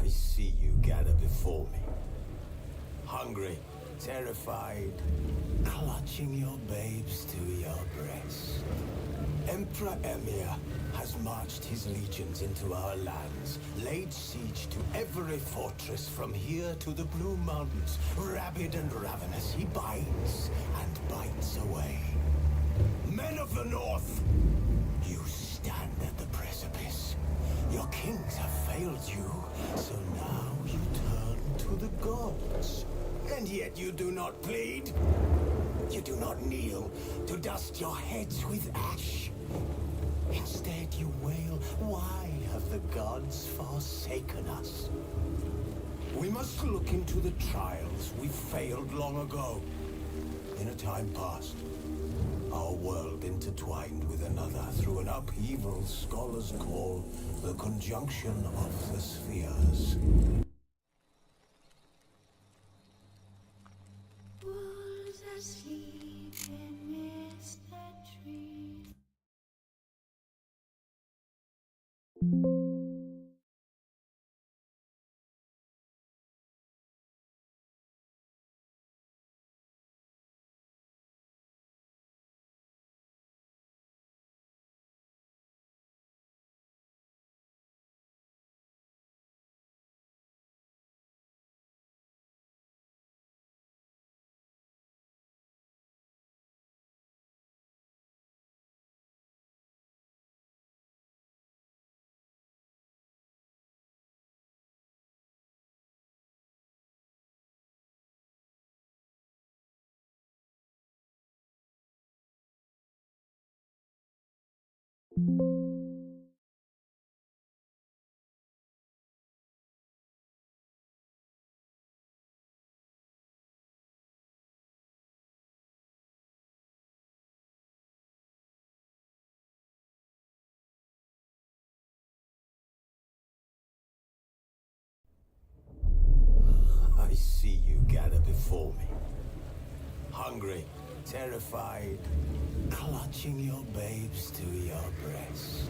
I see you gather before me. Hungry, terrified, clutching your babes to your breast. Emperor Emir has marched his legions into our lands, laid siege to every fortress from here to the Blue Mountains. Rabid and ravenous, he binds and bites away. Men of the North, you stand at the precipice. Your kings have failed you, so now you turn to the gods. And yet you do not plead. You do not kneel to dust your heads with ash. Instead you wail, why have the gods forsaken us? We must look into the trials we failed long ago. In a time past, our world intertwined with another through an upheaval scholars call the conjunction of the spheres. Wolves asleep amidst the trees. I see you gather before me. Hungry, terrified, clutching your babes to your breast.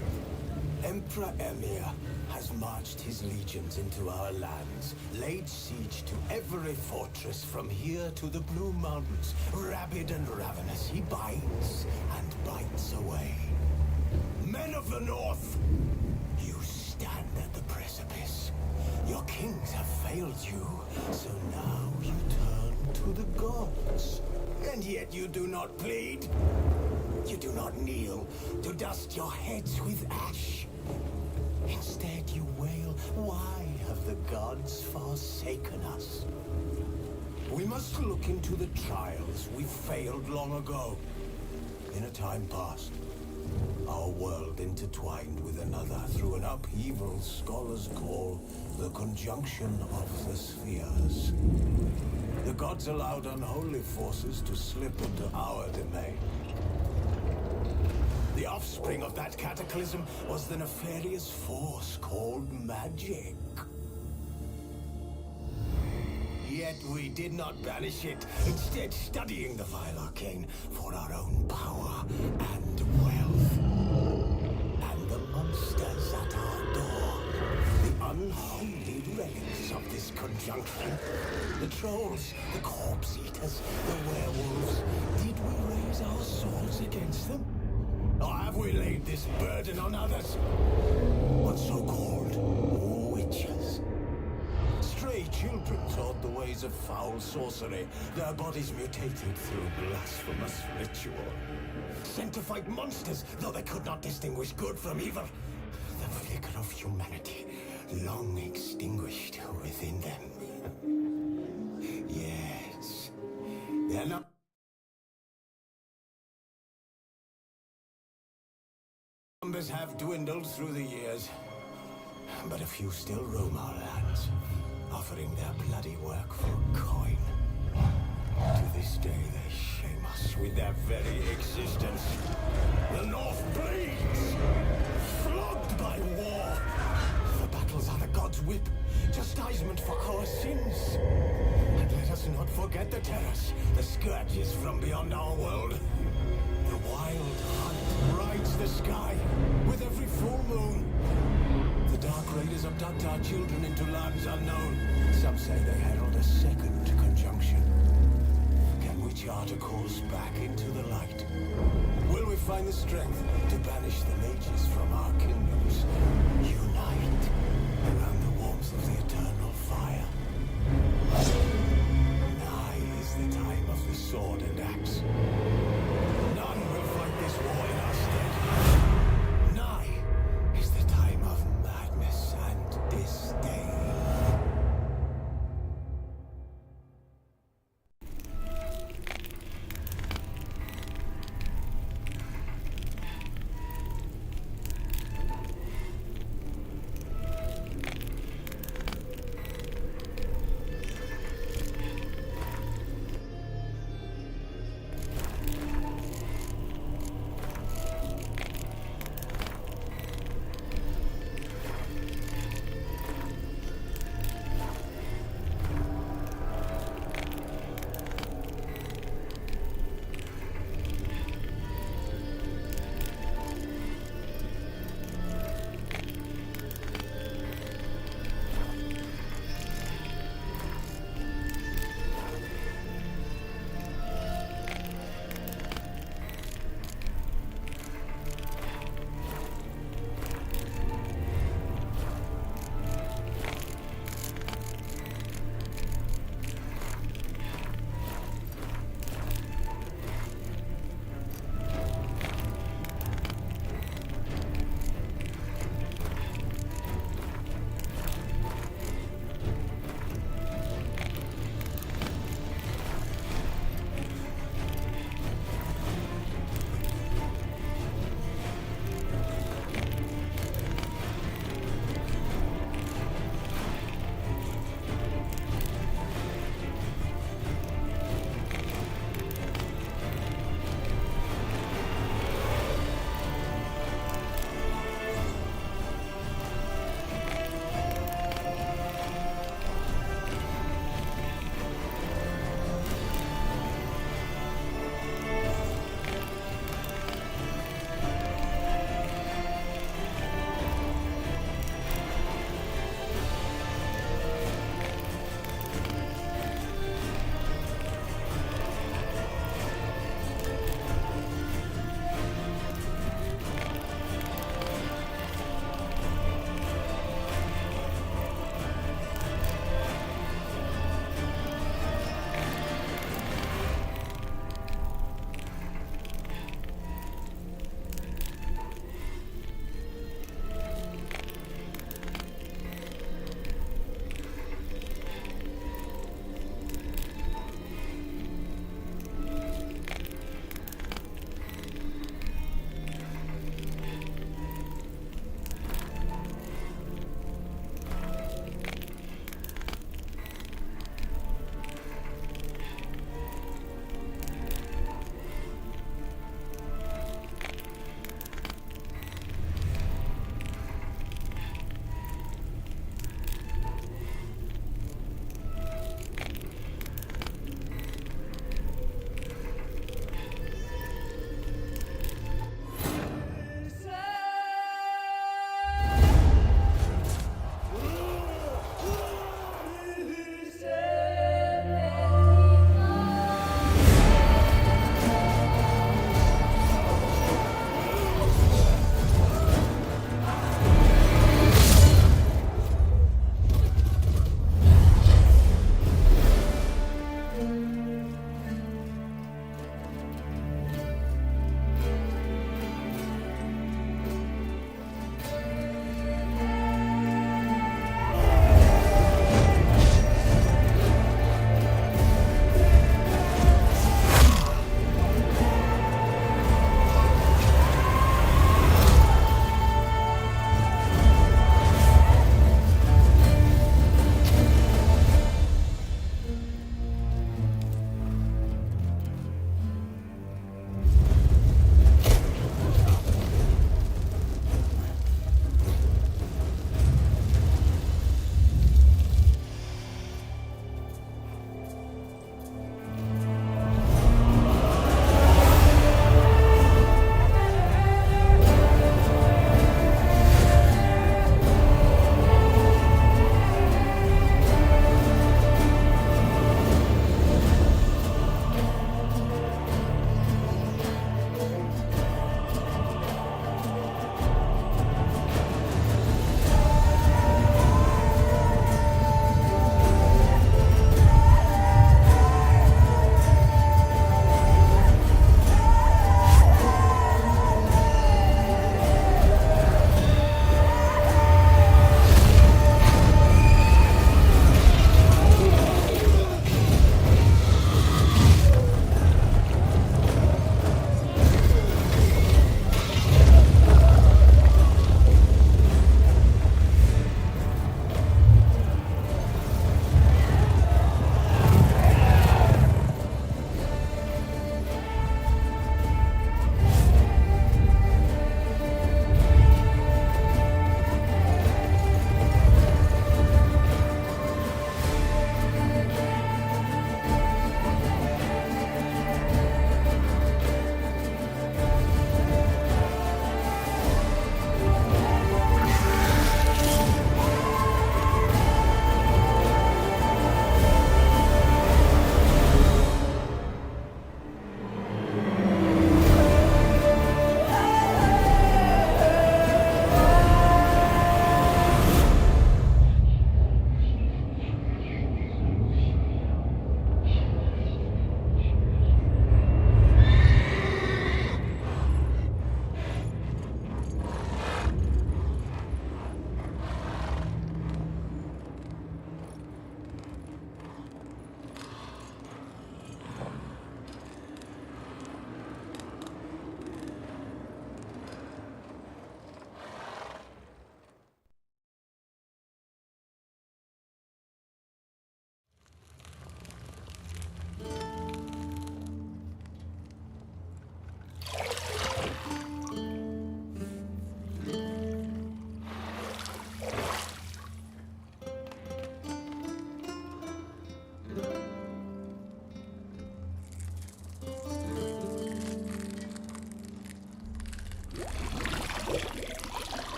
Emperor Emir has marched his legions into our lands, laid siege to every fortress from here to the Blue Mountains. Rabid and ravenous, he bites and bites away. Men of the North, you stand at the precipice. Your kings have failed you, so now you turn to the gods. And yet you do not plead. You do not kneel to dust your heads with ash. Instead you wail, why have the gods forsaken us? We must look into the trials we failed long ago. In a time past, our world intertwined with another through an upheaval scholars call the conjunction of the spheres. The gods allowed unholy forces to slip into our domain. The offspring of that cataclysm was the nefarious force called magic. Yet we did not banish it, instead studying the vile arcane for our own power and wealth. And the monsters at our door, the unholy relics of this conjunction, the trolls, the corpse eaters, the werewolves, did we raise our swords against them? Or have we laid this burden on others? What so-called witches? Stray children taught the ways of foul sorcery, their bodies mutated through blasphemous ritual. Sent to fight monsters, though they could not distinguish good from evil. The flicker of humanity, long extinguished within them. Yes, they're not... Numbers have dwindled through the years, but a few still roam our lands, offering their bloody work for coin. To this day, they shame us with their very existence. The North bleeds, flogged by war. The battles are the gods' whip, chastisement for our sins. And let us not forget the terrors, the scourges from beyond our world. The wild hunt rides the sky with every full moon. The dark raiders abduct our children into lands unknown. Some say they herald a second conjunction. Can we chart a course back into the light? Will we find the strength to banish the mages from our kingdoms? Unite around the warmth of the eternal fire. Nigh is the time of the sword and axe. None will fight this war in our stead. Nigh is the time of madness and disdain.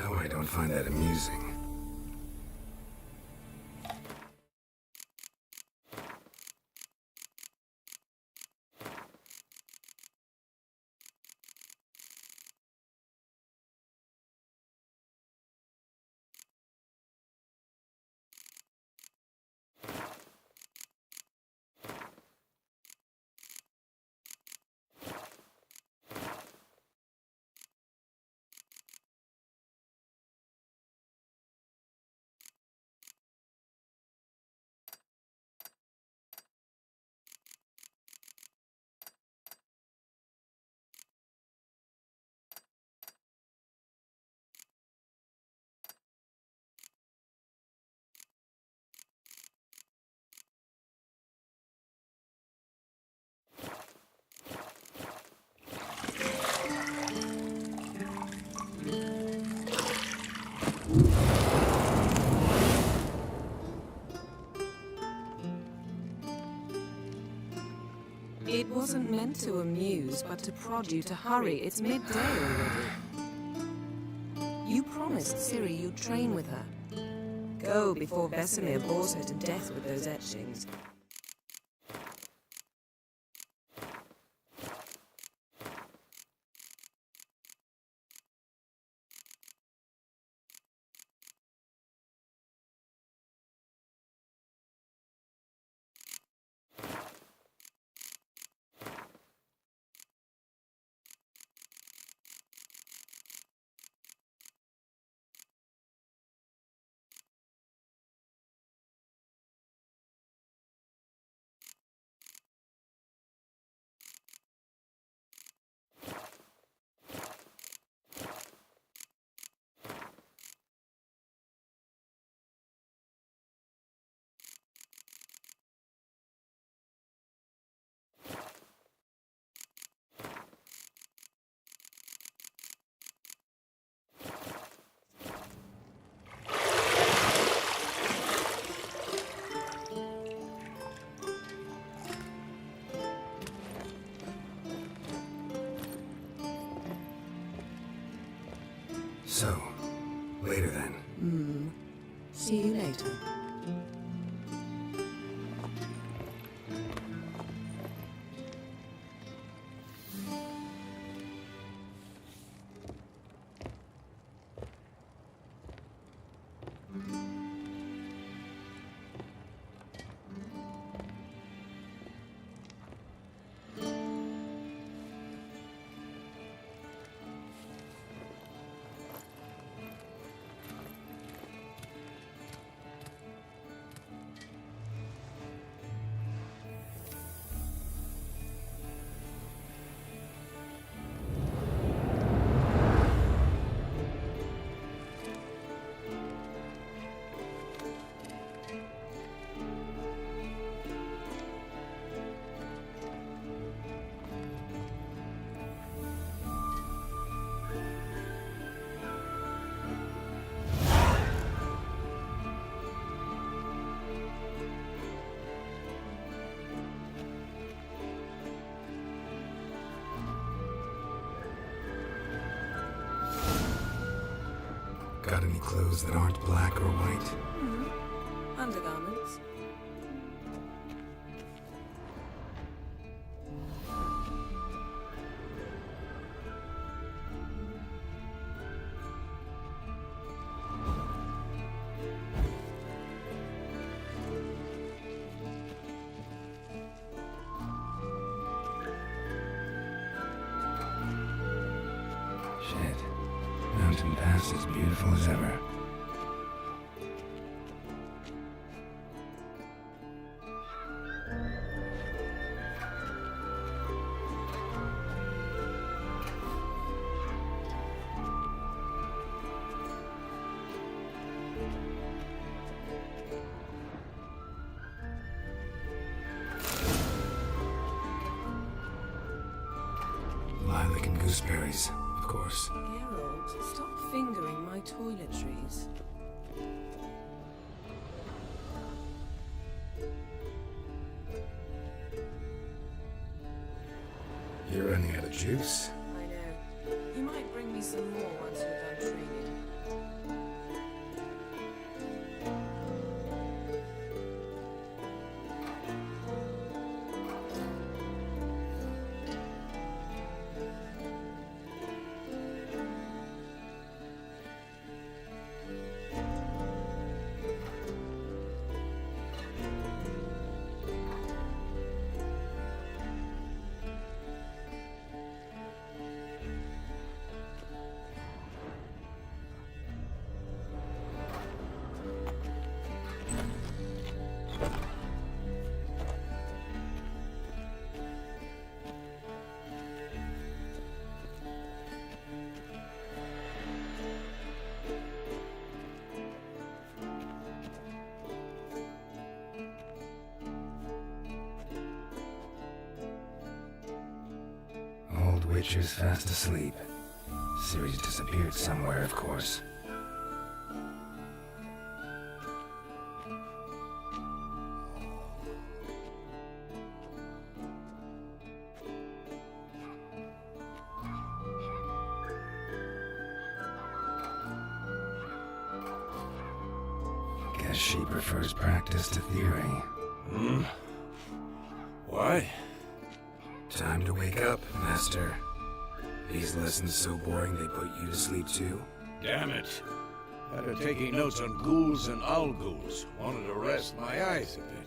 know I don't find that amusing. It wasn't meant to amuse, but to prod you to hurry. It's midday already. You promised Ciri you'd train with her. Go before Vesemir bores her to death with those etchings. So, later then. See you later. Got any clothes that aren't black or white? Undergarments. Shit. Mountain Pass is beautiful as ever. Lilac and gooseberries, of course. Geralt, stop fingering my toiletries. You're running out of juice. I know. You might bring me some more once you're done training. Witcher's fast asleep. Ciri's disappeared somewhere, of course. Guess she prefers practice to theory. What? Time to wake up, Master. These lessons so boring they put you to sleep too? Damn it. After taking notes on ghouls and owl-ghouls, wanted to rest my eyes a bit.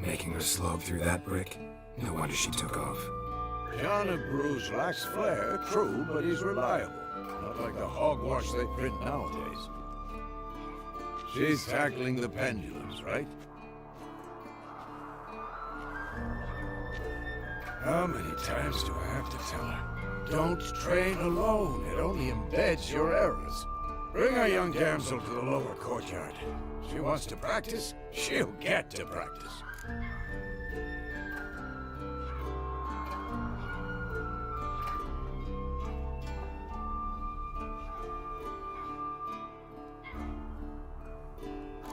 Making her slog through that brick? No wonder she took off. John of Bruges lacks flair, true, but he's reliable. Not like the hogwash they print nowadays. She's tackling the pendulums, right? How many times do I have to tell her? Don't train alone. It only embeds your errors. Bring our young damsel to the lower courtyard. She wants to practice, she'll get to practice.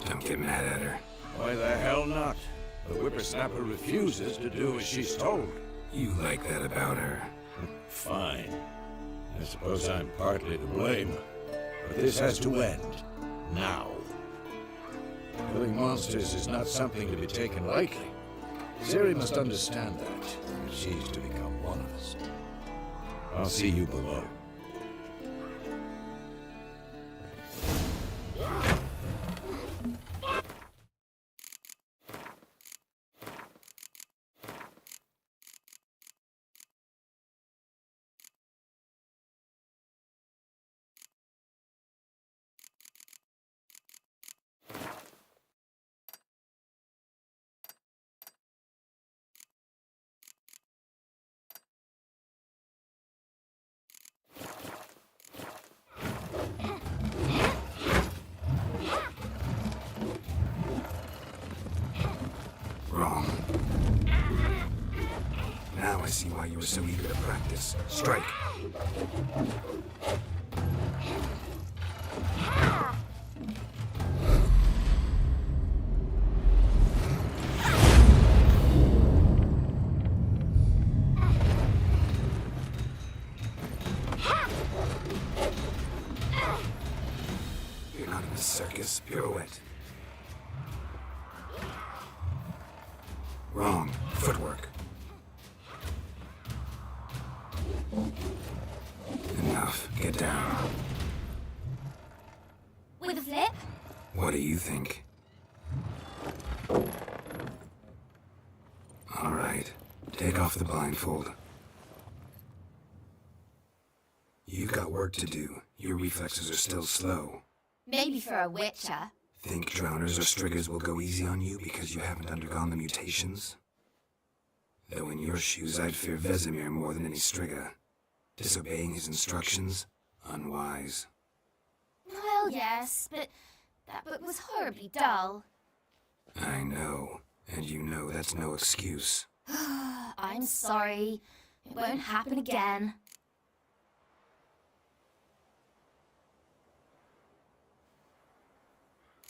Don't get mad at her. Why the hell not? The whippersnapper refuses to do as she's told. You like that about her. Fine. I suppose I'm partly to blame. But this has to end. Now. Killing monsters is not something to be taken lightly. Ciri must understand that, if she's to become one of us. I'll see you below. Wrong. Now I see why you were so eager to practice. Strike. You're not in a circus. Pirouette. Wrong. Footwork. Enough. Get down. With a flip? What do you think? All right. Take off the blindfold. You've got work to do. Your reflexes are still slow. Maybe for a witcher. Think drowners or striggers will go easy on you because you haven't undergone the mutations? Though in your shoes, I'd fear Vesemir more than any strigger. Disobeying his instructions? Unwise. Well, yes, but that book was horribly dull. I know, and you know that's no excuse. I'm sorry. It won't happen again.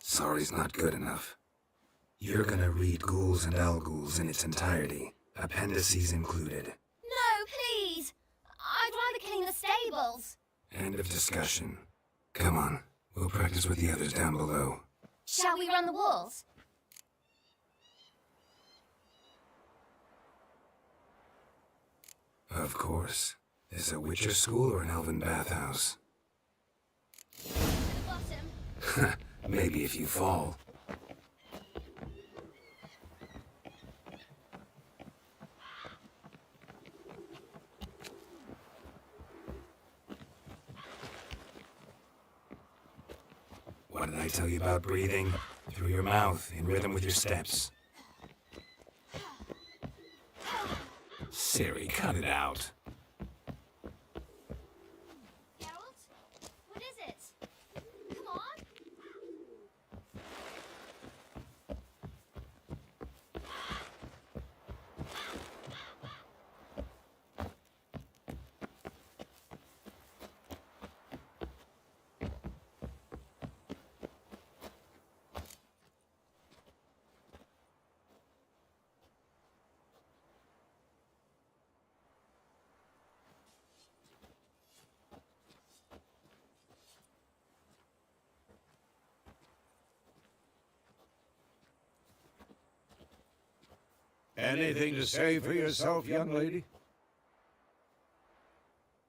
Sorry's not good enough. You're gonna read Ghouls and Owl-Ghouls in its entirety, appendices included. No, please! I'd rather clean the stables. End of discussion. Come on, we'll practice with the others down below. Shall we run the walls? Of course. Is a Witcher school or an elven bathhouse? To the bottom. Maybe if you fall. What did I tell you about breathing? Through your mouth, in rhythm with your steps. Ciri, cut it out. Geralt? What is it? Come on. Anything to say for yourself, young lady?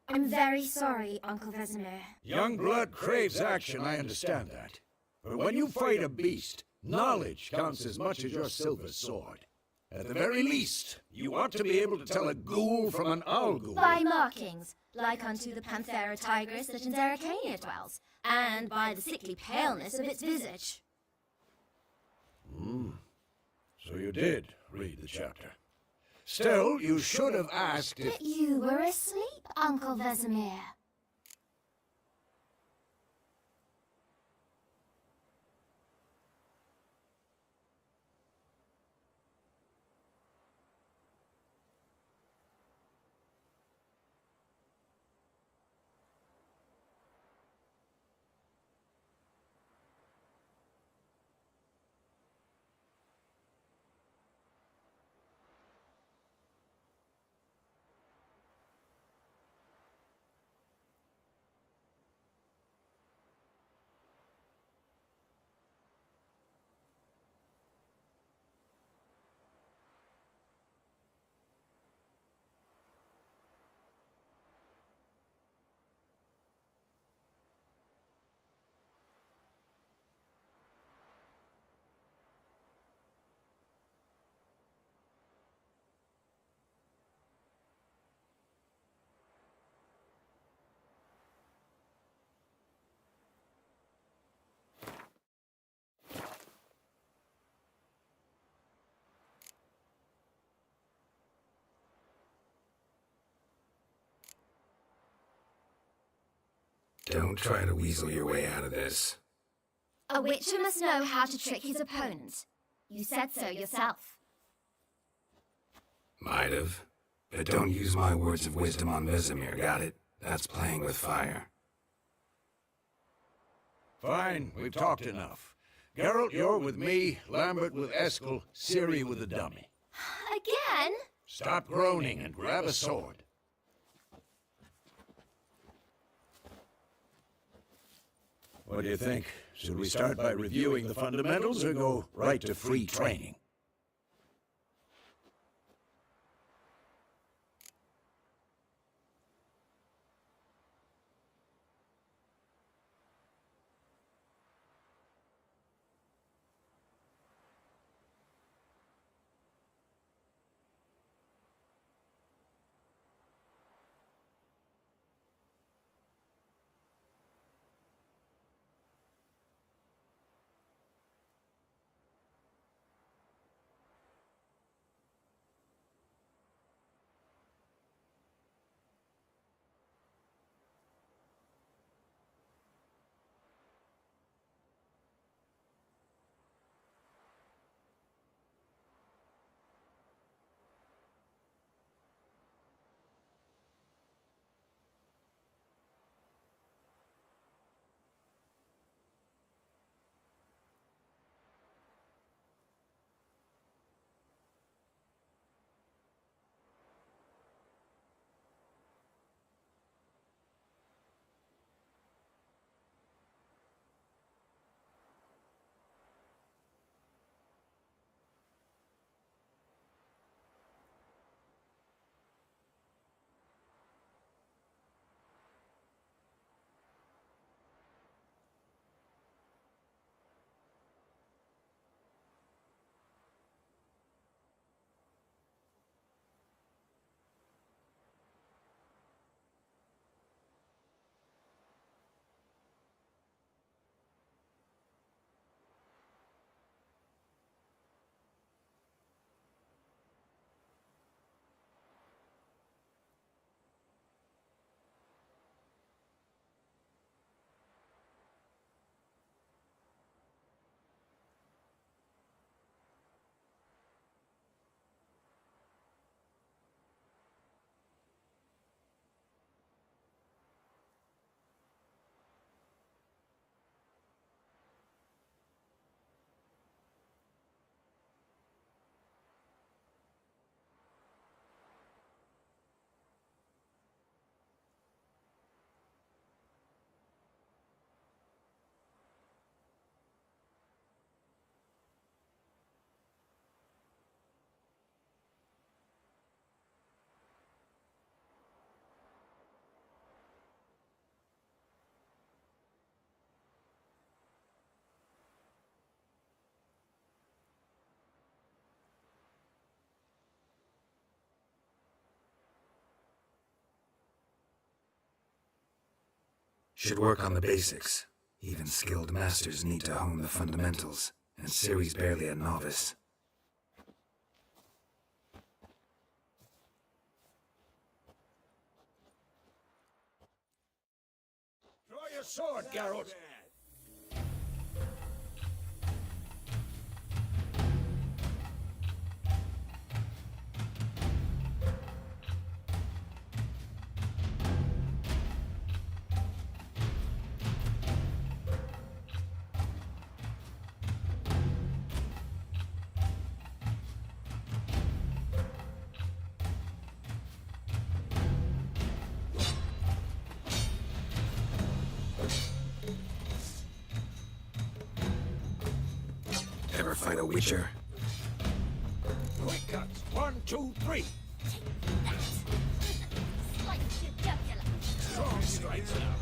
I'm very sorry, Uncle Vesemir. Young blood craves action, I understand that. But when you fight a beast, knowledge counts as much as your silver sword. At the very least, you ought to be able to tell a ghoul from an owl ghoul. By markings, like unto the Panthera tigris that in Zerricania dwells, and by the sickly paleness of its visage. So you did read the chapter. Still, you should have asked if... But you were asleep, Uncle Vesemir. Don't try to weasel your way out of this. A witcher must know how to trick his opponent. You said so yourself. Might have. But don't use my words of wisdom on Vesemir, got it? That's playing with fire. Fine, we've talked enough. Geralt, you're with me, Lambert with Eskel, Ciri with the dummy. Again? Stop groaning and grab a sword. What do you think? Should we start by reviewing the fundamentals or go right to free training? Should work on the basics. Even skilled masters need to hone the fundamentals, and Ciri's barely a novice. Draw your sword, Geralt. Ever fight a witcher? Quick cuts. 1, 2, 3. Strong strikes now.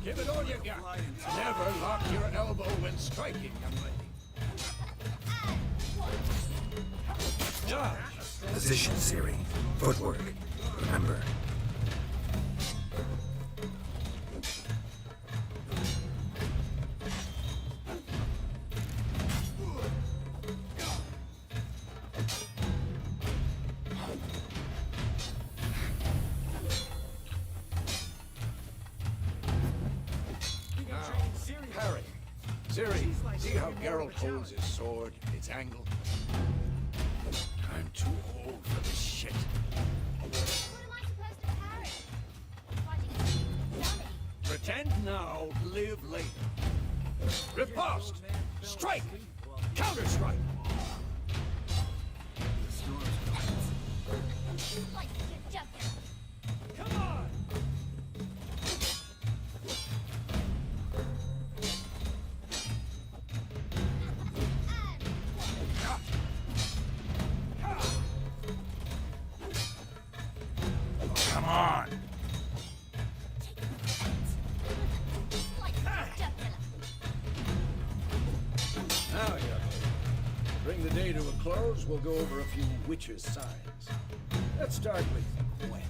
Give it all you got. Never lock your elbow when striking, young lady. Dodge. Position, Ciri. Footwork. Remember. Harry. Ciri, see how Geralt holds his sword, its angle? I'm too old for this shit. What am I supposed to parry? Fighting a dummy. Pretend now, live later. Riposte! Strike! Counter-strike! Like the jugular. Come on! Come on! Like the jugular. Now, young lady, bring the day to a close, we'll go over a few witches' signs. Let's start with when.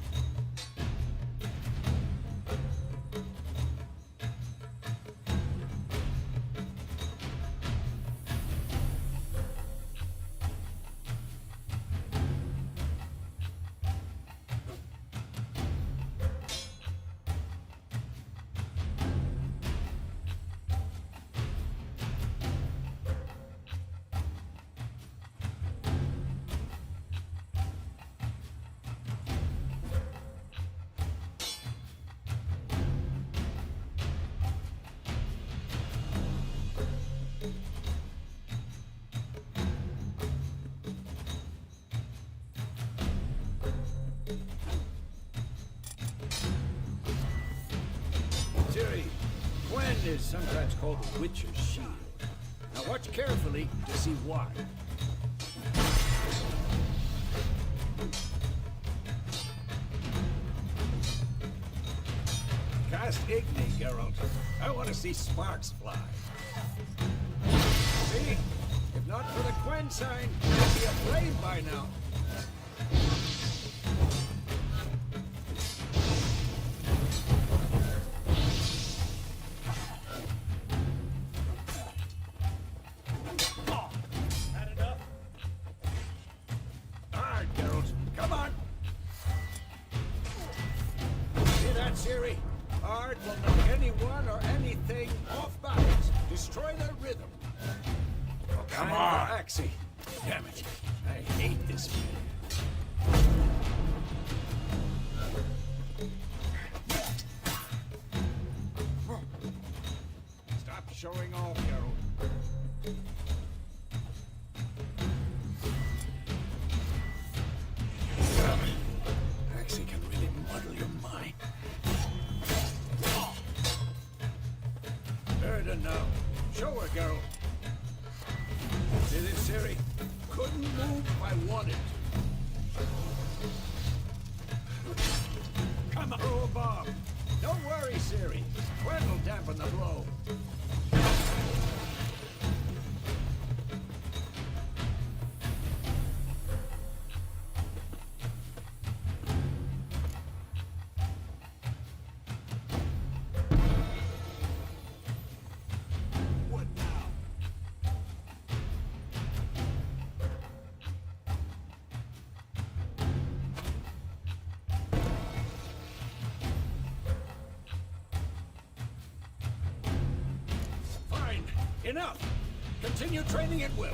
Ciri, Gwen is sometimes called the Witcher's Shield. Now watch carefully to see why. Cast Igni, Geralt. I want to see sparks fly. See? If not for the Gwen sign, it'd be aflame by now. Had enough? All right, Geralt. Come on. See that, Ciri? Art will knock anyone or anything off balance. Destroy their rhythm. Come on. Axie. Damn it. I hate this man. Stop showing off, Geralt. Axie can really muddle your mind. There now. Show her, Geralt. See this, Ciri? Couldn't move if I wanted to. Come on, throw a bomb. Don't worry, Ciri. Gwen will dampen the blow. Enough! Continue training at will.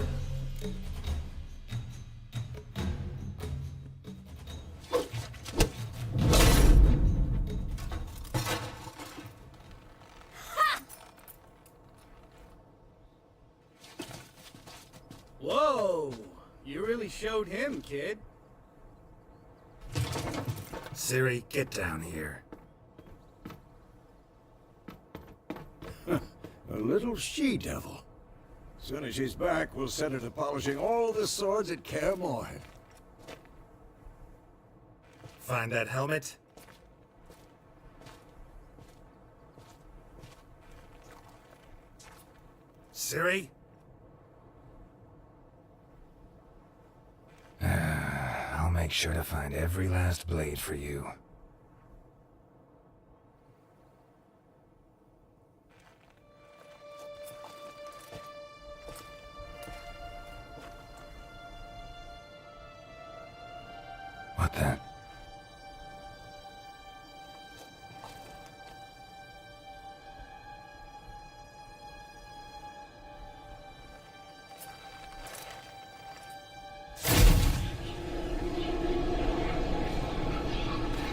Whoa! You really showed him, kid. Ciri, get down here. A little she-devil. Soon as she's back, we'll set her to polishing all the swords at Kaer Morhen. Find that helmet? Ciri? I'll make sure to find every last blade for you. What the?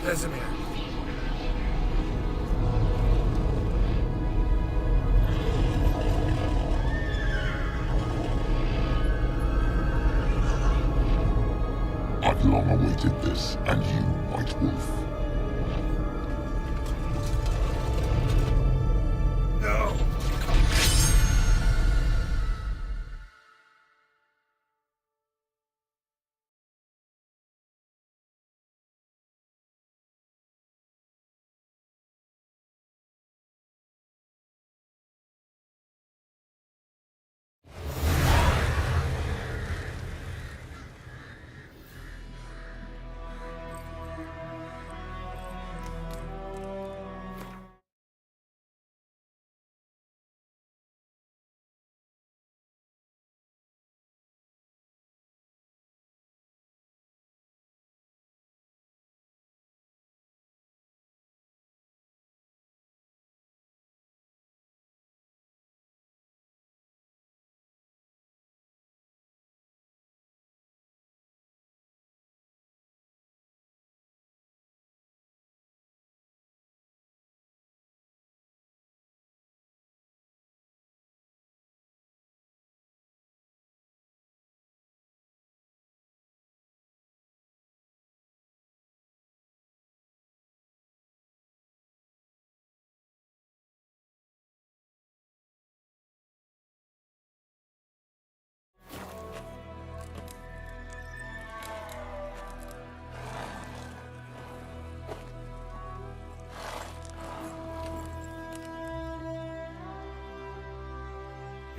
Vesemir. I've long awaited this, and you, White Wolf. No!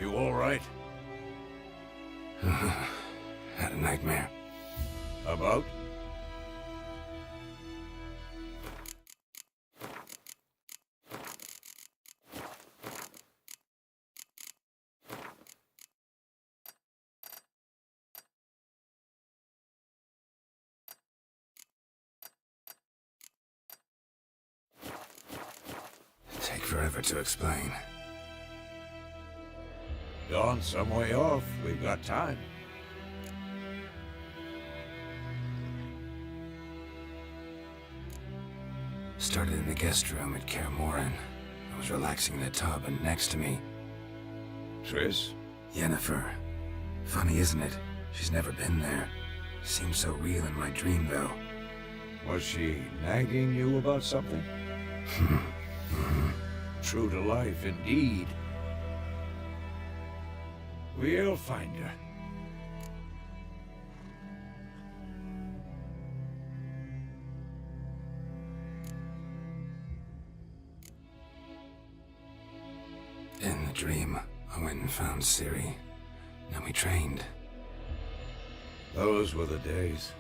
You all right? Had a nightmare. About? Take forever to explain. Dawn's some way off. We've got time. Started in the guest room at Kaer Morhen. I was relaxing in a tub, and next to me, Triss? Yennefer. Funny, isn't it? She's never been there. Seemed so real in my dream, though. Was she nagging you about something? True to life, indeed. We'll find her. In the dream, I went and found Ciri. Then we trained. Those were the days.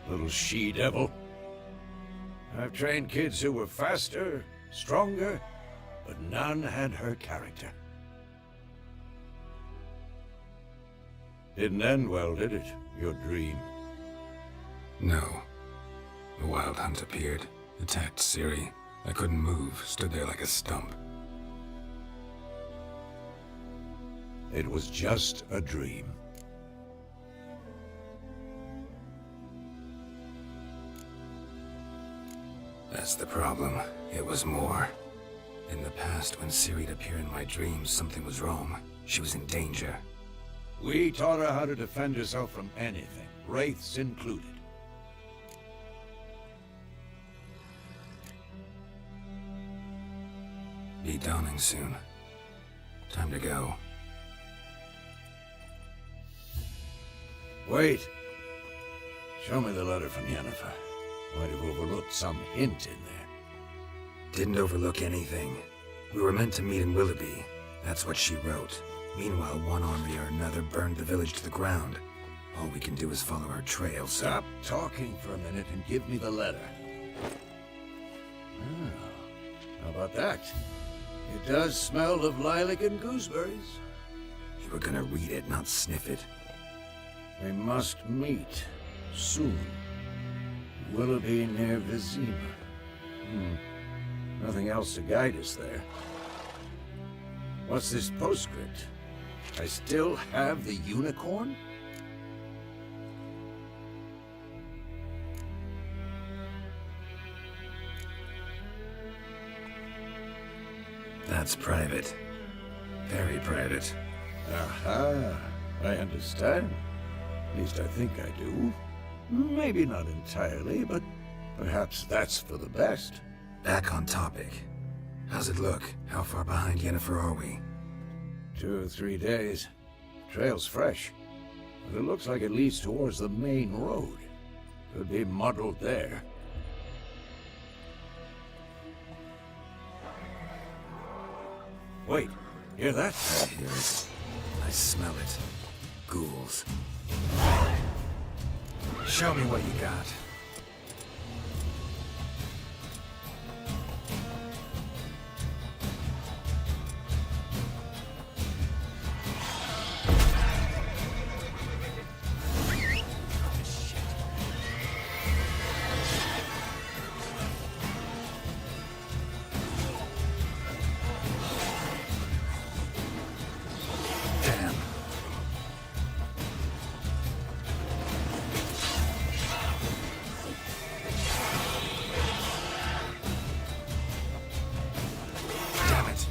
Little she-devil. I've trained kids who were faster, stronger, but none had her character. Didn't end well, did it? Your dream? No. The Wild Hunt appeared, attacked Ciri. I couldn't move, stood there like a stump. It was just a dream. That's the problem. It was more. In the past, when Ciri'd appear in my dreams, something was wrong. She was in danger. We taught her how to defend herself from anything, wraiths included. Be dawning soon. Time to go. Wait. Show me the letter from Yennefer. Might have overlooked some hint in there. Didn't overlook anything. We were meant to meet in Willoughby. That's what she wrote. Meanwhile, one army or another burned the village to the ground. All we can do is follow her trail, so... Stop talking for a minute and give me the letter. Ah, how about that? It does smell of lilac and gooseberries. You were gonna read it, not sniff it. We must meet. Soon. Willoughby near Vizima. Nothing else to guide us there. What's this postscript? I still have the unicorn? That's private. Very private. Aha, I understand. At least I think I do. Maybe not entirely, but perhaps that's for the best. Back on topic. How's it look? How far behind Yennefer are we? 2 or 3 days. Trail's fresh, but it looks like it leads towards the main road. Could be muddled there. Wait, hear that? I hear it. I smell it. Ghouls. Show me what you got. Damn. Damn it.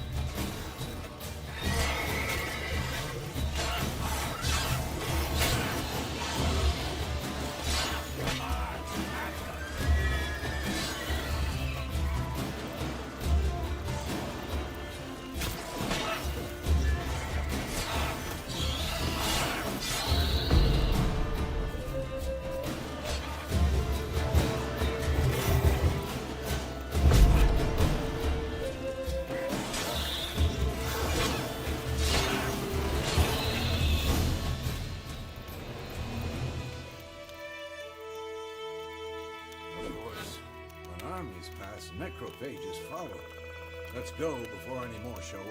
Of course, when armies pass, necrophages follow. Let's go before any more show up.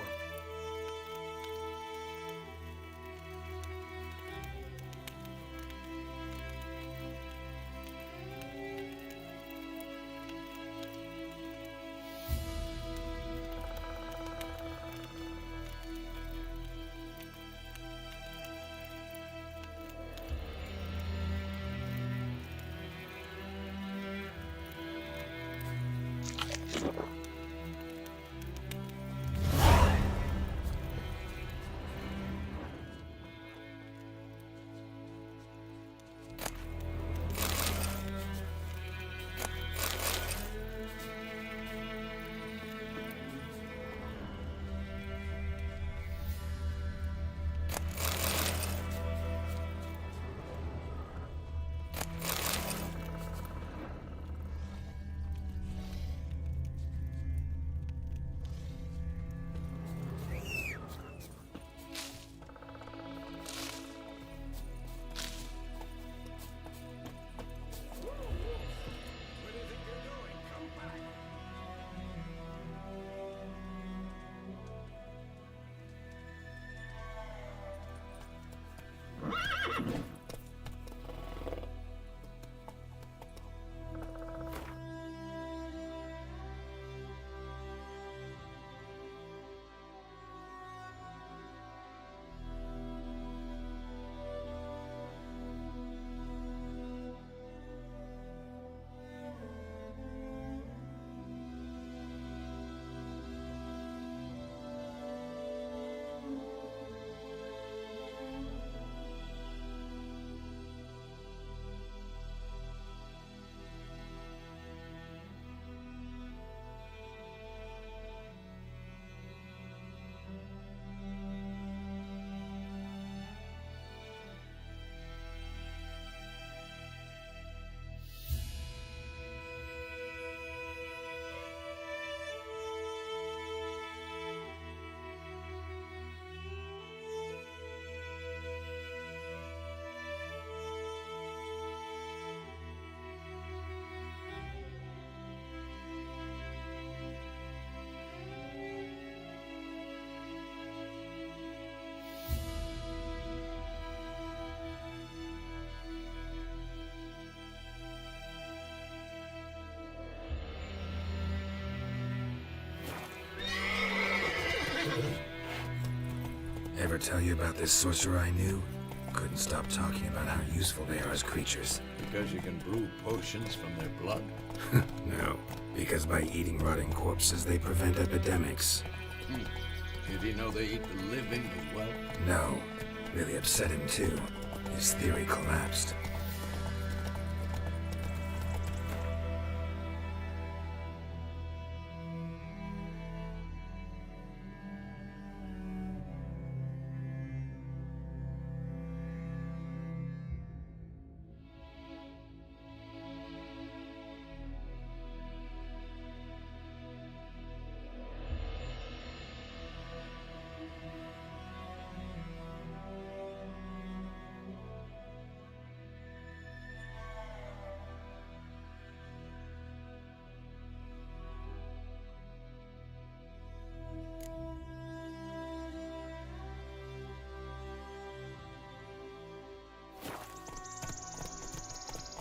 Ever tell you about this sorcerer I knew? Couldn't stop talking about how useful they are as creatures. Because you can brew potions from their blood? No, because by eating rotting corpses, they prevent epidemics. Did he know they eat the living as well? No, really upset him too. His theory collapsed.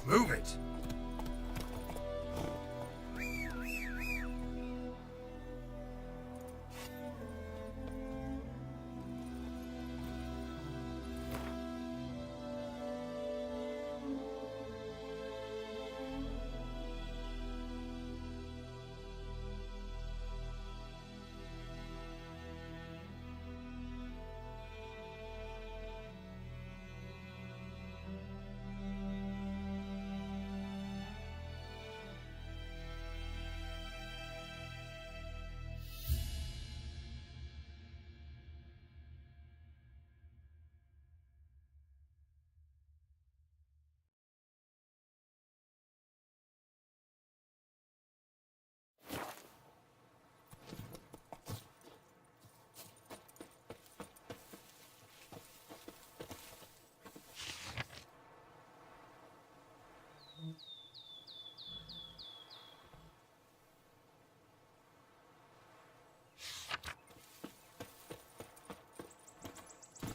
Move it!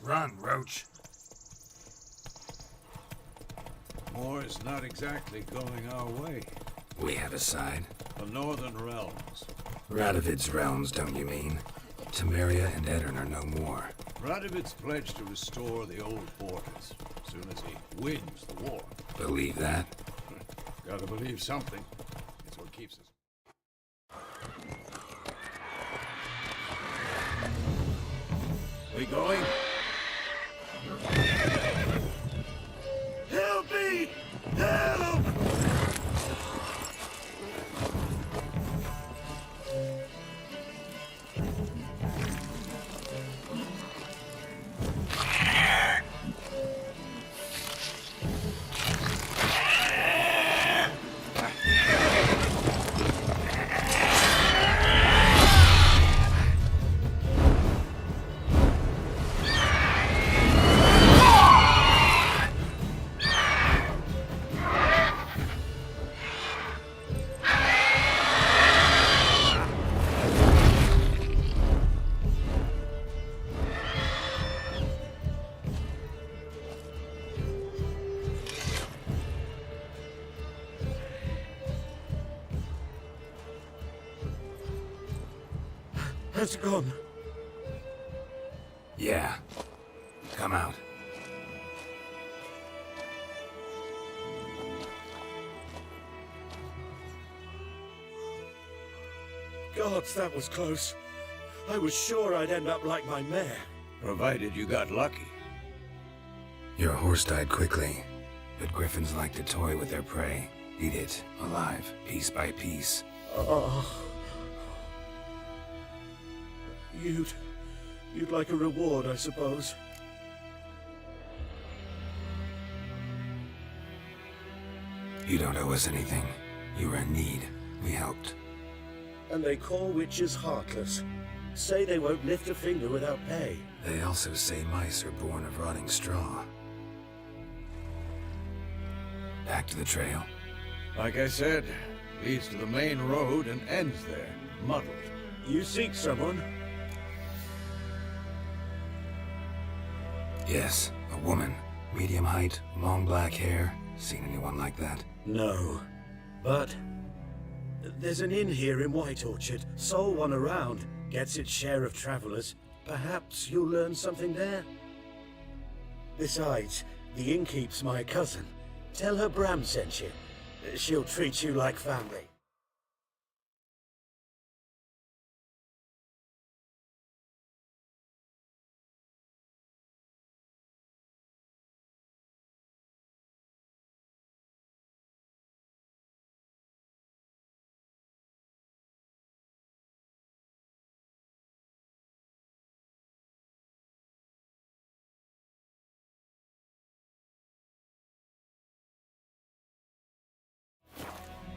Run, Roach. War is not exactly going our way. We have a side. The Northern Realms. Radovid's realms, don't you mean? Temeria and Edirn are no more. Radovid's pledged to restore the old borders as soon as he wins the war. Believe that? Gotta believe something. It's what keeps us. We going? Help me! Help! Has it gone? Yeah. Come out. Gods, that was close. I was sure I'd end up like my mare. Provided you got lucky. Your horse died quickly, but griffins like to toy with their prey. Eat it, alive, piece by piece. Oh. You'd like a reward, I suppose. You don't owe us anything. You were in need. We helped. And they call witches heartless. Say they won't lift a finger without pay. They also say mice are born of rotting straw. Back to the trail. Like I said, leads to the main road and ends there, muddled. You seek someone? Yes, a woman. Medium height, long black hair. Seen anyone like that? No. But there's an inn here in White Orchard. Sole one around. Gets its share of travelers. Perhaps you'll learn something there? Besides, the innkeep's my cousin. Tell her Bram sent you. She'll treat you like family.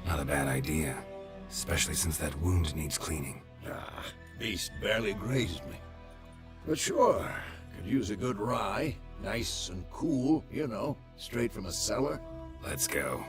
Not a bad idea, especially since that wound needs cleaning. Ah, beast barely grazed me. But sure, could use a good rye. Nice and cool, you know, straight from a cellar. Let's go.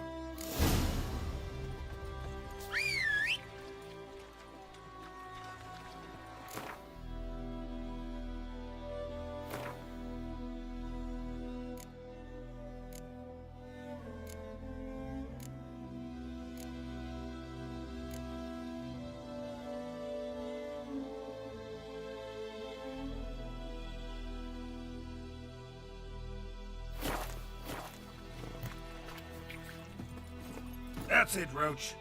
That's it, Roach.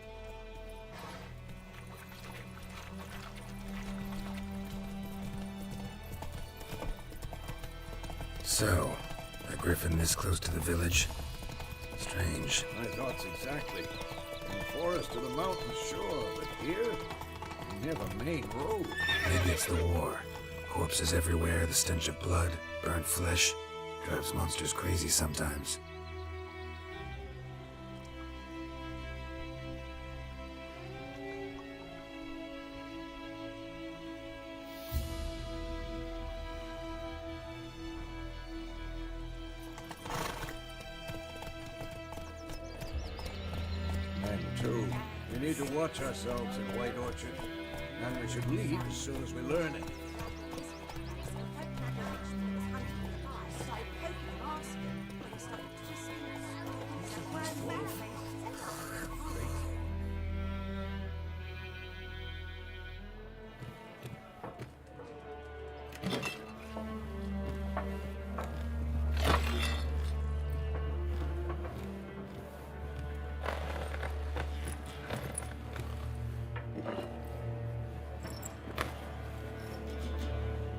So, a griffin this close to the village? Strange. My thoughts exactly. In the forest to the mountains, sure, but here? Near the main road. Maybe it's the war. Corpses everywhere, the stench of blood, burnt flesh. Drives monsters crazy sometimes. We need to watch ourselves in White Orchard, and we should leave as soon as we learn it.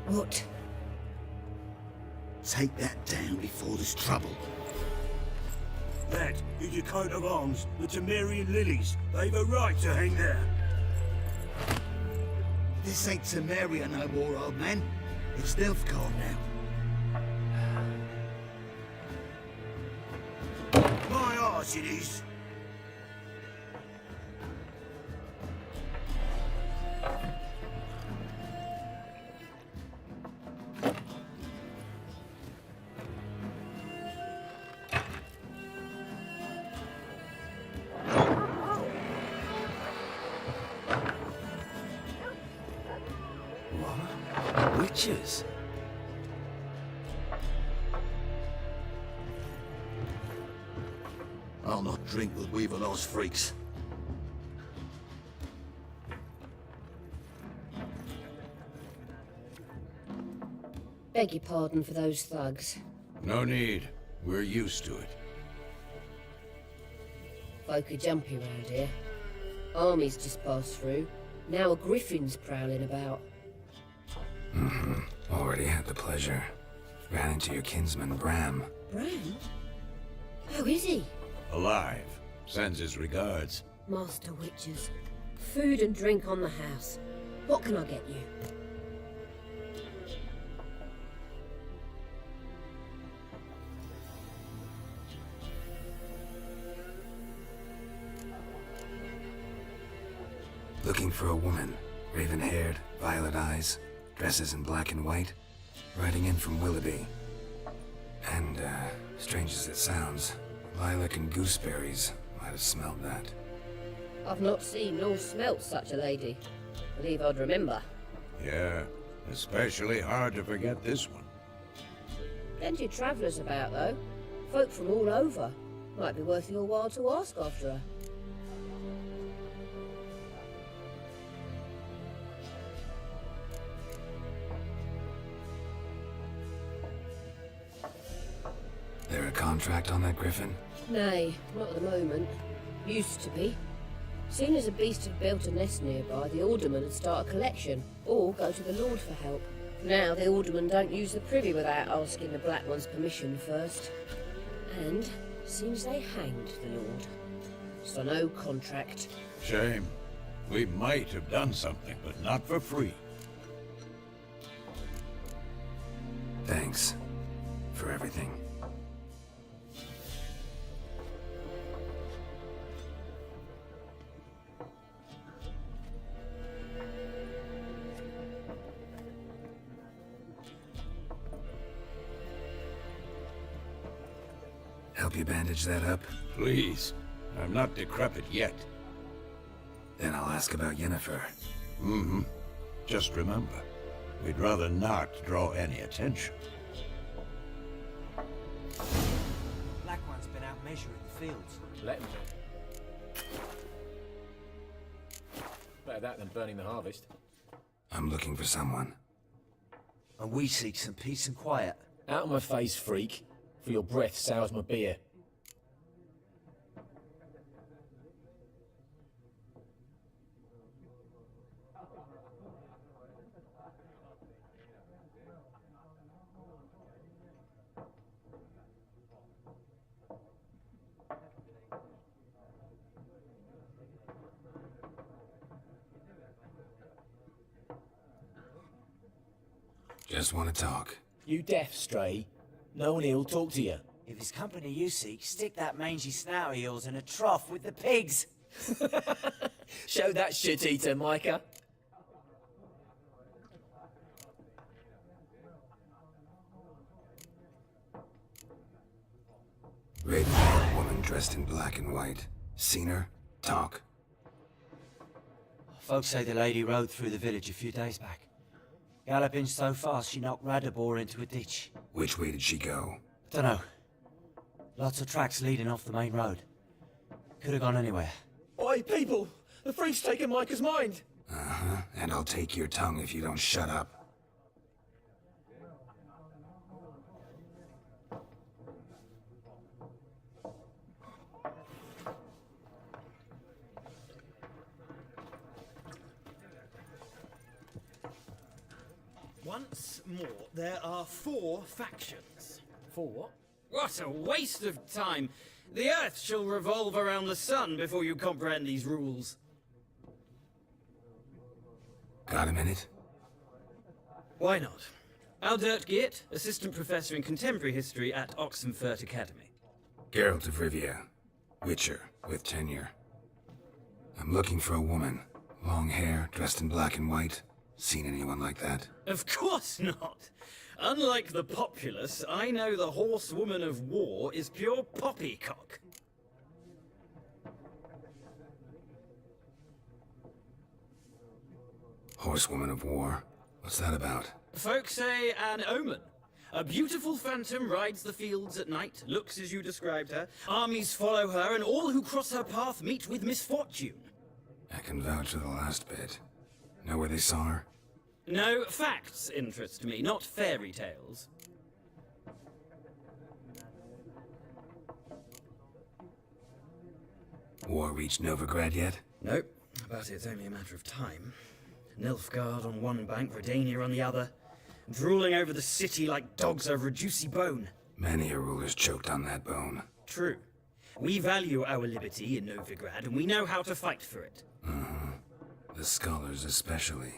What? Take that down before there's trouble. That is your coat of arms, the Temerian lilies. They've a right to hang there. This ain't Temeria no more, old man. It's Nilfgaard now. My arse it is. Witches? I'll not drink with Weaverlaw's freaks. Beg your pardon for those thugs. No need. We're used to it. Folk are jumpy round here. Armies just passed through. Now a griffin's prowling about. Already had the pleasure. Ran into your kinsman, Bram. Bram? How is he? Alive. Sends his regards. Master witches. Food and drink on the house. What can I get you? Looking for a woman. Raven-haired, violet eyes, dresses in black and white. Riding in from Willoughby. And, strange as it sounds, lilac and gooseberries might have smelled that. I've not seen nor smelt such a lady. Believe I'd remember. Yeah, especially hard to forget this one. Plenty of travellers about, though. Folk from all over. Might be worth your while to ask after her. contract on that griffin? Nay, not at the moment. Used to be. Soon as a beast had built a nest nearby, the alderman would start a collection, or go to the Lord for help. Now the alderman don't use the privy without asking the Black One's permission first. And seems they hanged the Lord. So no contract. Shame. We might have done something, but not for free. Thanks for everything. Help you bandage that up? Please. I'm not decrepit yet. Then I'll ask about Yennefer. Mm-hmm. Just remember, we'd rather not draw any attention. Black One's been out measuring the fields. Let him be. Better that than burning the harvest. I'm looking for someone. And we seek some peace and quiet. Out of my face, freak. For your breath sours my beer. Just want to talk. You deaf, Stray? No one here'll talk to you. If it's company you seek, stick that mangy snout of yours in a trough with the pigs. Show that shit-eater, Micah. Raven-haired woman dressed in black and white. Seen her? Talk. Folks say the lady rode through the village a few days back. Galloping so fast she knocked Radabor into a ditch. Which way did she go? Dunno. Lots of tracks leading off the main road. Could have gone anywhere. Oi, people! The freak's taken Micah's mind! Uh-huh, and I'll take your tongue if you don't shut up. Once more, there are 4 factions. 4 what? What a waste of time! The Earth shall revolve around the sun before you comprehend these rules. Got a minute? Why not? Aldert Geert, Assistant Professor in Contemporary History at Oxenfurt Academy. Geralt of Rivia. Witcher, with tenure. I'm looking for a woman. Long hair, dressed in black and white. Seen anyone like that? Of course not! Unlike the populace, I know the horsewoman of war is pure poppycock. Horsewoman of war? What's that about? Folk say an omen. A beautiful phantom rides the fields at night, looks as you described her. Armies follow her, and all who cross her path meet with misfortune. I can vouch for the last bit. Know where they saw her? No, facts interest me, not fairy tales. War reached Novigrad yet? Nope, but it's only a matter of time. Nilfgaard on one bank, Redania on the other, drooling over the city like dogs over a juicy bone. Many a ruler's choked on that bone. True. We value our liberty in Novigrad, and we know how to fight for it. The scholars especially.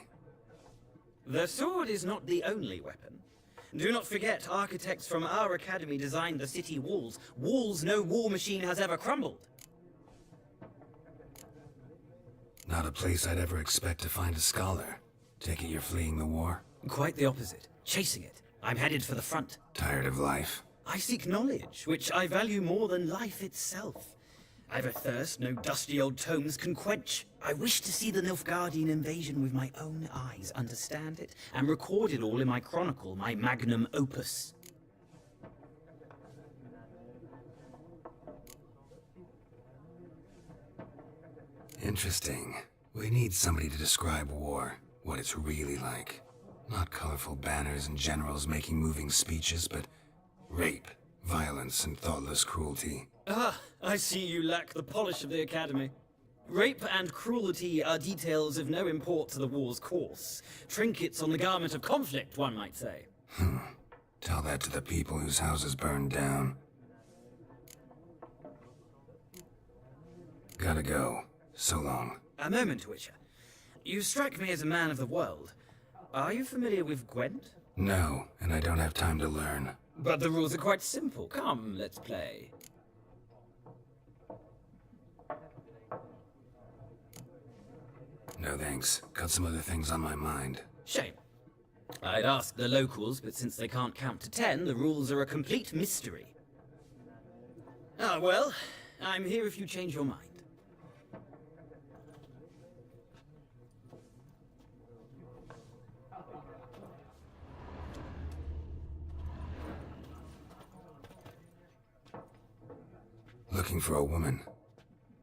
The sword is not the only weapon. Do not forget, architects from our academy designed the city walls. Walls no war machine has ever crumbled. Not a place I'd ever expect to find a scholar. Take it you're fleeing the war? Quite the opposite. Chasing it. I'm headed for the front. Tired of life? I seek knowledge, which I value more than life itself. I've a thirst no dusty old tomes can quench. I wish to see the Nilfgaardian invasion with my own eyes, understand it, and record it all in my chronicle, my magnum opus. Interesting. We need somebody to describe war, what it's really like. Not colorful banners and generals making moving speeches, but rape, Violence and thoughtless cruelty. Ah, I see you lack the polish of the Academy. Rape and cruelty are details of no import to the war's course. Trinkets on the garment of conflict, one might say. Tell that to the people whose houses burned down. Gotta go. So long. A moment, Witcher. You strike me as a man of the world. Are you familiar with Gwent? No, and I don't have time to learn. But the rules are quite simple. Come, let's play. No thanks. Got some other things on my mind. Shame. I'd ask the locals, but since they can't count to 10, the rules are a complete mystery. Ah, well, I'm here if you change your mind. Looking for a woman.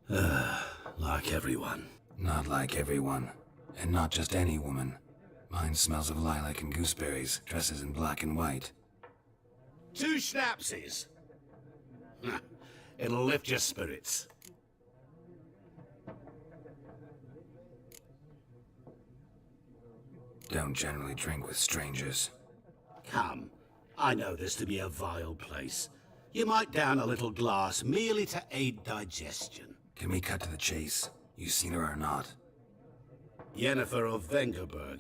Like everyone. Not like everyone. And not just any woman. Mine smells of lilac and gooseberries, dresses in black and white. 2 schnapsies. It'll lift your spirits. Don't generally drink with strangers. Come, I know this to be a vile place. You might down a little glass merely to aid digestion. Can we cut to the chase? You seen her or not? Yennefer of Vengerberg.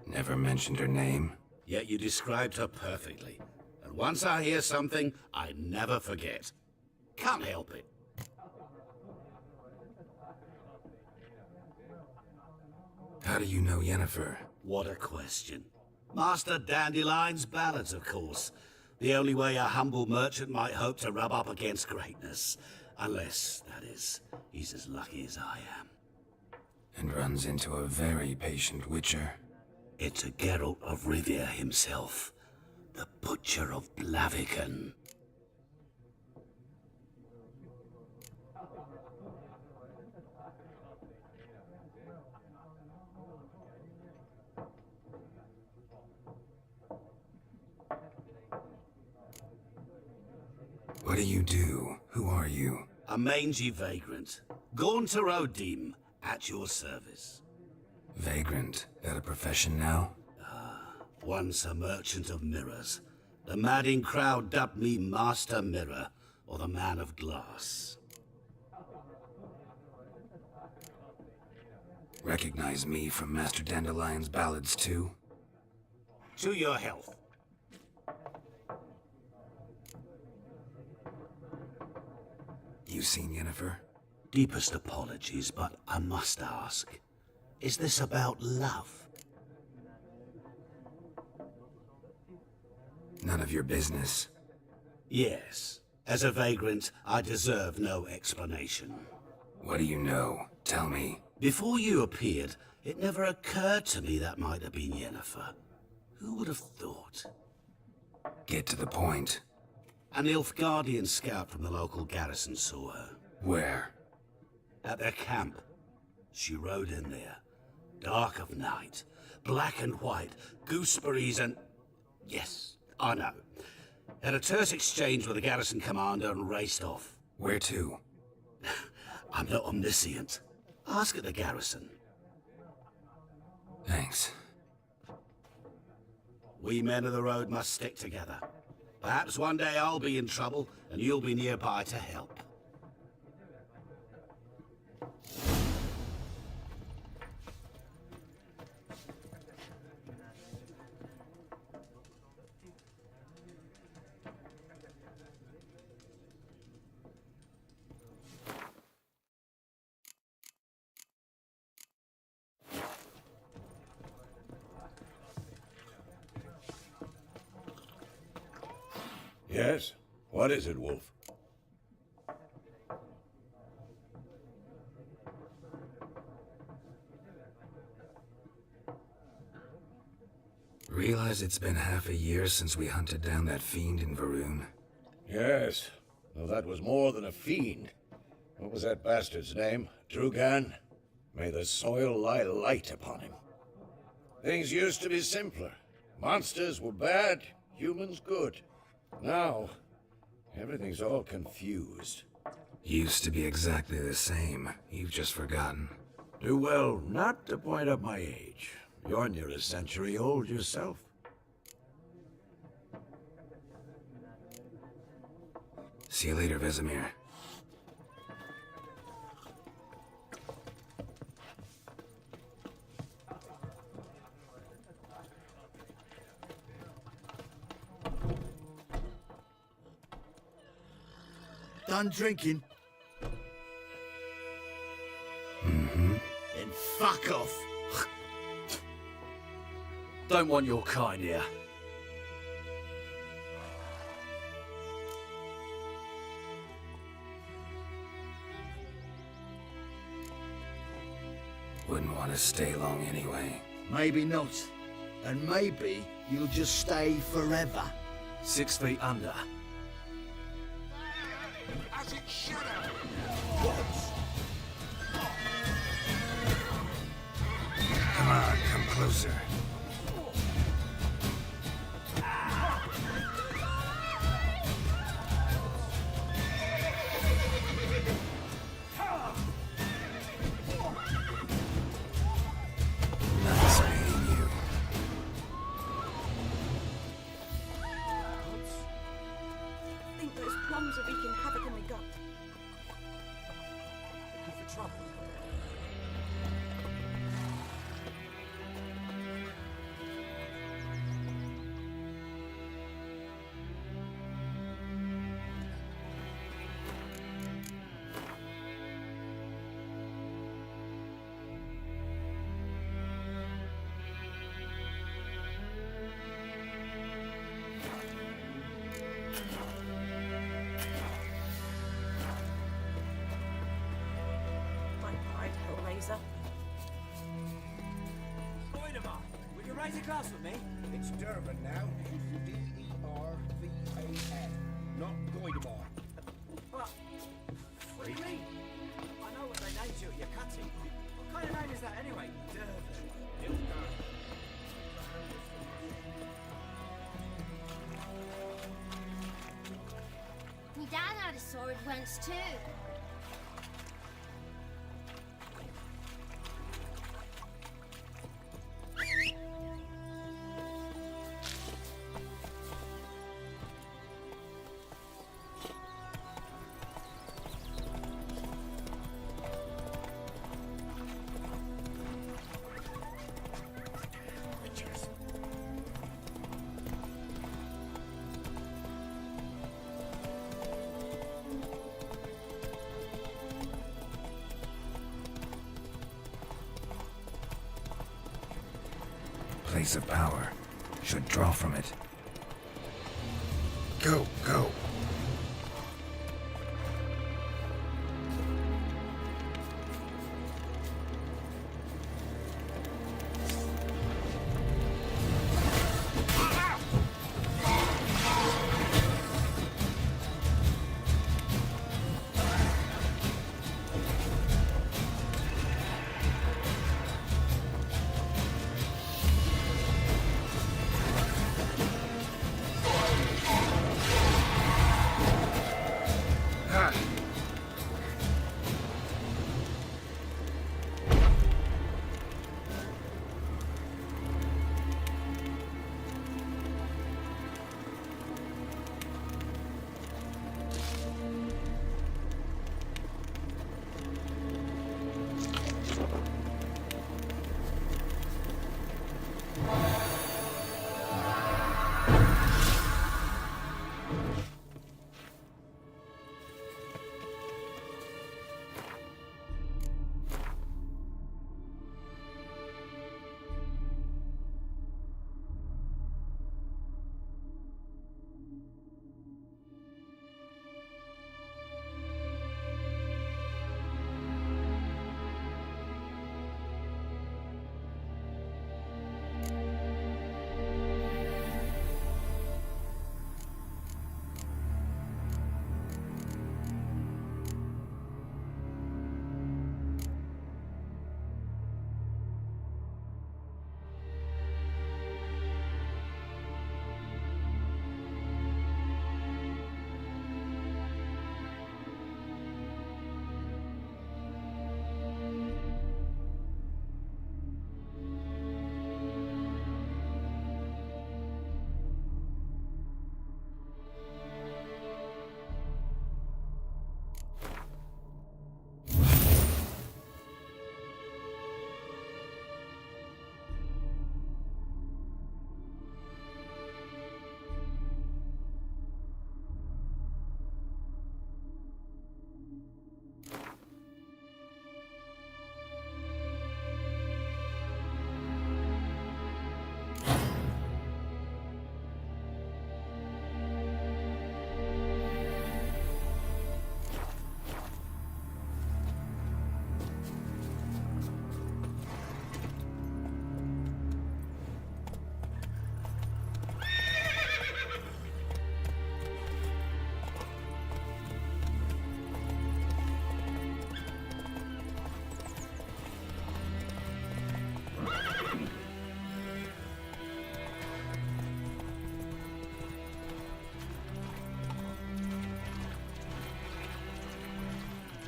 Never mentioned her name? Yet you described her perfectly. And once I hear something, I never forget. Can't help it. How do you know Yennefer? What a question. Master Dandelion's ballads, of course. The only way a humble merchant might hope to rub up against greatness. Unless, that is, he's as lucky as I am. And runs into a very patient witcher. It's a Geralt of Rivia himself. The Butcher of Blaviken. What do you do? Who are you? A mangy vagrant. Gaunter Odim, at your service. Vagrant? That a profession now? Once a merchant of mirrors. The madding crowd dubbed me Master Mirror, or the Man of Glass. Recognize me from Master Dandelion's ballads too? To your health. You seen Yennefer? Deepest apologies, but I must ask. Is this about love? None of your business. Yes. As a vagrant, I deserve no explanation. What do you know? Tell me. Before you appeared, it never occurred to me that might have been Yennefer. Who would have thought? Get to the point. An Nilfgaardian scout from the local garrison saw her. Where? At their camp. She rode in there. Dark of night. Black and white. Gooseberries and... Yes, I know. Had a terse exchange with the garrison commander and raced off. Where to? I'm not omniscient. Ask at the garrison. Thanks. We men of the road must stick together. Perhaps one day I'll be in trouble, and you'll be nearby to help. Yes? What is it, Wolf? Realize it's been half a year since we hunted down that fiend in Varun? Yes. Well, that was more than a fiend. What was that bastard's name? Drugan? May the soil lie light upon him. Things used to be simpler. Monsters were bad, humans good. Now, everything's all confused. Used to be exactly the same. You've just forgotten. Do well not to point up my age. You're near a century old yourself. See you later, Vesemir. Done drinking? Mm-hmm. Then fuck off. Don't want your kind here. Wouldn't want to stay long anyway. Maybe not. And maybe you'll just stay forever. 6 feet under. As it should Come on, come closer. Nice being you. I think those plums are wreaking havoc in the gut. Looking for trouble? My pride, Hellraiser. Goidemar, will you raise a glass with me? It's Durban now. D-E-R-V-A-N. Not Goidemar. What? What do you mean? I know what they named you at your cutting. What kind of name is that anyway? Durban. My dad had a sword once too. Place of power. Should draw from it. Go, go.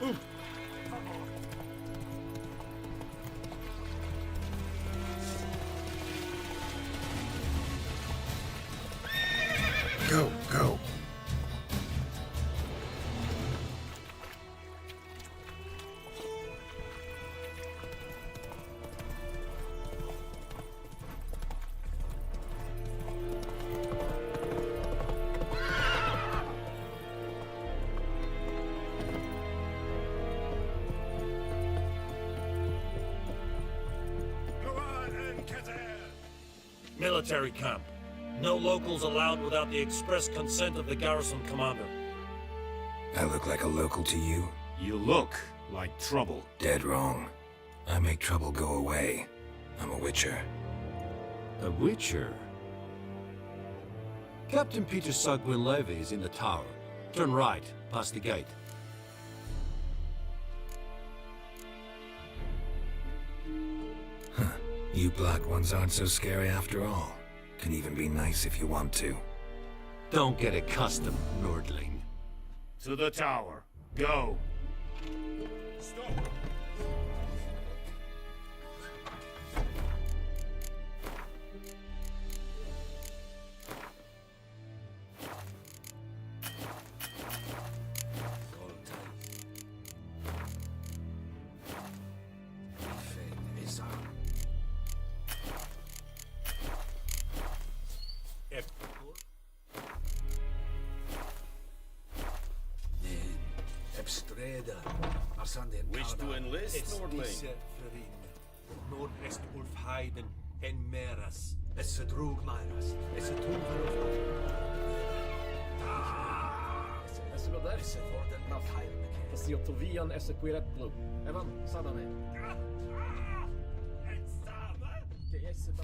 Go, go. Military camp. No locals allowed without the express consent of the garrison commander. I look like a local to you? You look like trouble. Dead wrong. I make trouble go away. I'm a witcher. A witcher? Captain Peter Sagwin Levy is in the tower. Turn right, past the gate. You black ones aren't so scary after all. Can even be nice if you want to. Don't get accustomed, Nordling. To the tower. Go. Stop! Wish to enlist, Nordling? Nordwolfheiden en meras. Es drug myras. Es tulver of Es var där. Fast jag tog vian SQRet Blue. Evan, Sadane. Que esse da